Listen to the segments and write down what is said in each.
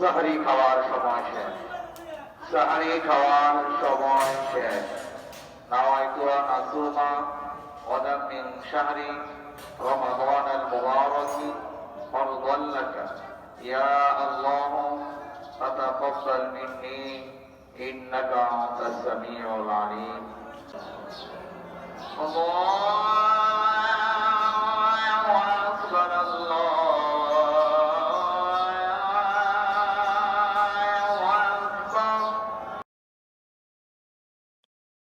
সাহরি খাওয়ার সময় শেষ। সাহরি খাওয়ার সময় শেষ। নাওয়াইতু আন আসুমা গাদাম মিন শাহরি রমাদান আল মুবারাক ফারদান লাকা ইয়া আল্লাহ তাকাব্বাল মিন্নি ইন্নাকা আনতাস সামিউল আলিম। আল্লাহু আকবার, আল্লাহু আকবার।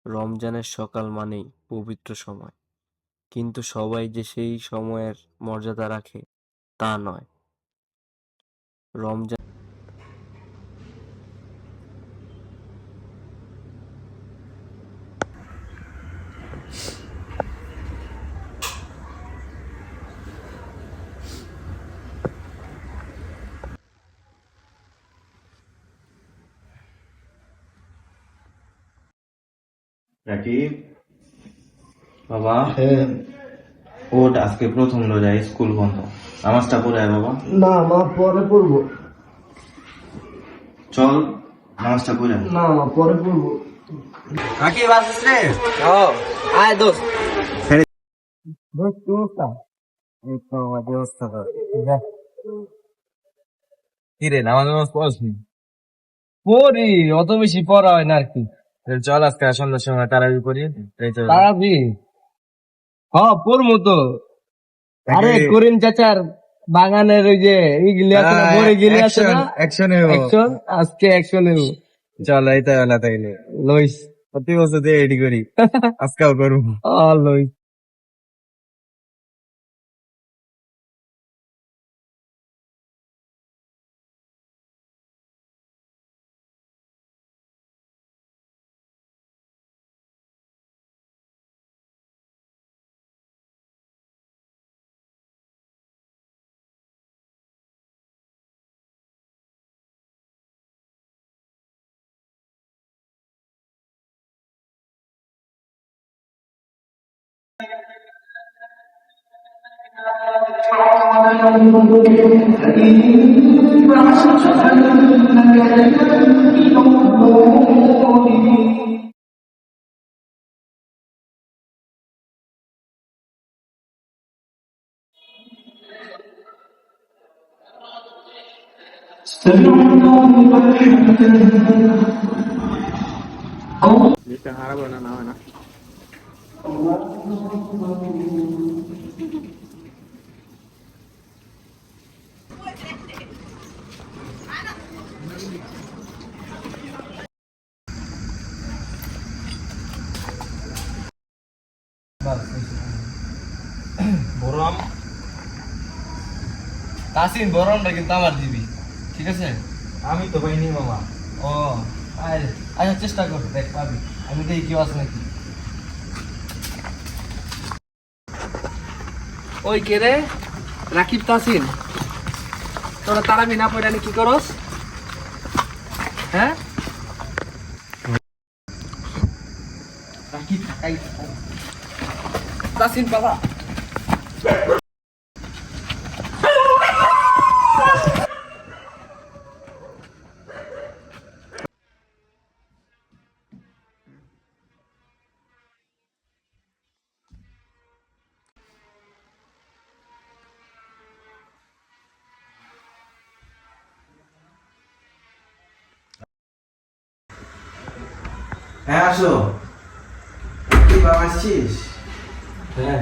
রমজানের সকাল মানেই পবিত্র সময়, কিন্তু সবাই যে সেই সময়ের মর্যাদা রাখে তা নয়। রমজান রাকিব বাবা, হ্যাঁ। ওঠ, আজকে প্রথম রোজা, স্কুল বন্ধ। নামাজটা পড়ে আয় বাবা। না মা, পরে পড়বো। চল, নামাজটা পড়ে আয়। না মা, পরে পড়বো। রাকিব আসিস রে? আয় দোস্ত। কি রে, নামাজ নামাজ পড়সনি? পড়ি, অত বেশি পড়া হয় না আর কি। চল আজকে সন্ধ্যার সময় তারাবি করি। তারাবি? হ্যাঁ, পড়বো তো। আরে করিম চাচার বাগানের ওই যে এইগুলি আছে না, বড়ি গিলি আছে না, অ্যাকশন আজকে অ্যাকশন নেব। চল এইটা বেলা তাইলে লইস, প্রতি বছর দিয়ে রেডি করি, আজকেও করবো। লইস। বরম তাসিন, বরমটা কিন্তু আমার দিবি, ঠিক আছে? আমি তো পাইনি মামা। ও আরে, আচ্ছা চেষ্টা কর, দেখ পাবি। আমি দেখি কেউ আছে নাকি। ওই কে রে? রাকিব তাসিন, তোরা তারাবি না পড়ে কি করস? হ্যাঁ, রাকিব তাসিন বাবা। হ্যাঁ আসো। কি বাবা, আসছিস? হ্যাঁ,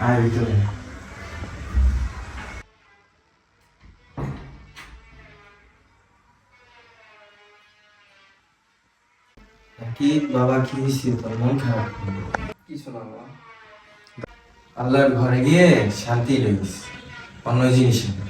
আয় ভিতরে। কি বাবা, কি হয়েছে তোর? মন খারাপ? কিছু না বাবা। আল্লাহর ঘরে গিয়ে শান্তি লইস, অন্য জিনিস না।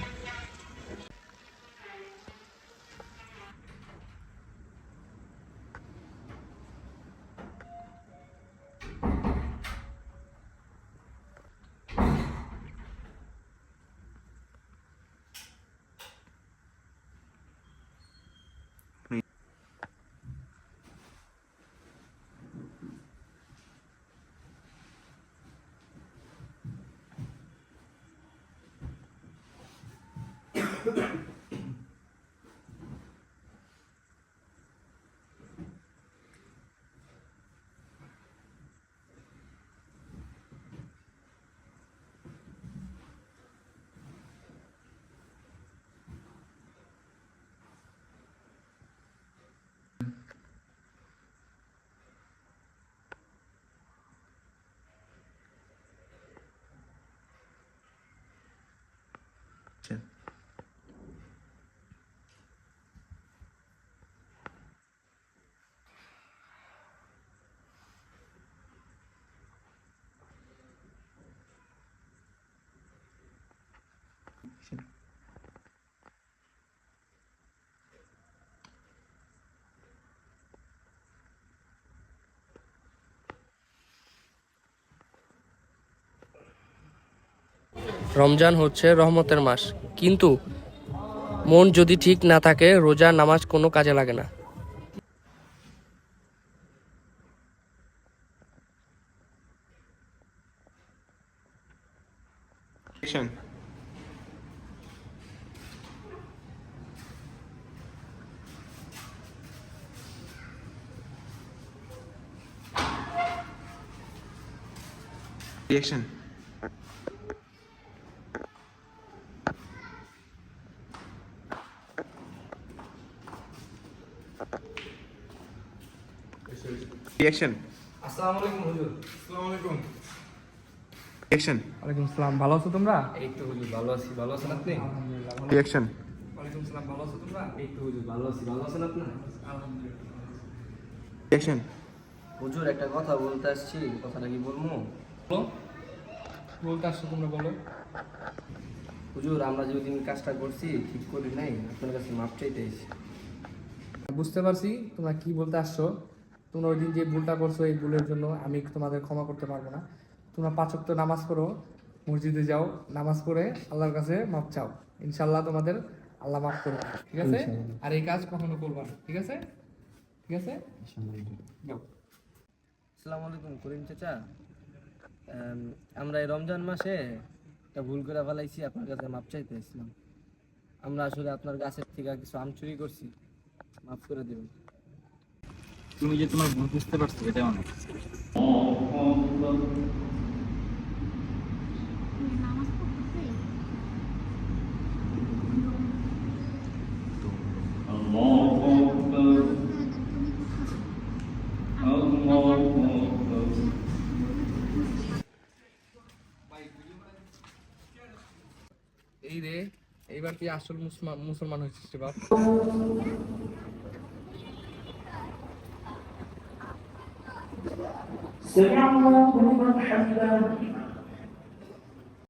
রমজান হচ্ছে রহমতের মাস, কিন্তু মন যদি ঠিক না থাকে রোজা নামাজ কোনো কাজে লাগে না। Reaction. Reaction. আসসালামু আলাইকুম হুজুর। Reaction. ওয়ালাইকুম আসসালাম, ভালো আছো তোমরা? এই তো হুজুর ভালো আছি, ভালো আছেন আপনি? Reaction. ওয়ালাইকুম আসসালাম, ভালো আছো তোমরা? এই তো হুজুর ভালো আছি, ভালো আছেন আপনি? Reaction. হুজুর একটা কথা বলতে আসছি, কথাটা কি বলবো? বলো, বলতে আসছো তোমরা, বলো। হুজুর আমরা যে ওই দিন কাজটা করছি ঠিক করি নাই, আপনার কাছে মাপ চাইতে এসেছি। বুঝতে পারছি তোমরা কি বলতে আসছো। তোমরা ওই দিন যে ভুলটা করছো, এই ভুলের জন্য আমি তোমাদের ক্ষমা করতে পারবো না। তোমরা 5 ওয়াক্ত নামাজ পড়ো, মসজিদে যাও, নামাজ পড়ে আল্লাহর কাছে মাপ চাও, ইনশাআল্লাহ তোমাদের আল্লাহ মাফ করবে, ঠিক আছে? আর এই কাজ কখনো করবা না, ঠিক আছে? ঠিক আছে, যাও। আসসালামু আলাইকুম করিম চাচা। আমরা এই রমজান মাসে একটা ভুল করে ফেলাইছি, আপনার কাছে মাপ চাইতে এসেছিলাম। আমরা আসলে আপনার গাছের থেকে কিছু আম চুরি করছি, মাফ করে দেবেন। তুমি যে তোমার ভুল বুঝতে পারছো এটা অনেক। এই রে, এইবার তুই আসল মুসলমান হয়েছিস রে বাপ। سمع الله لمن حمده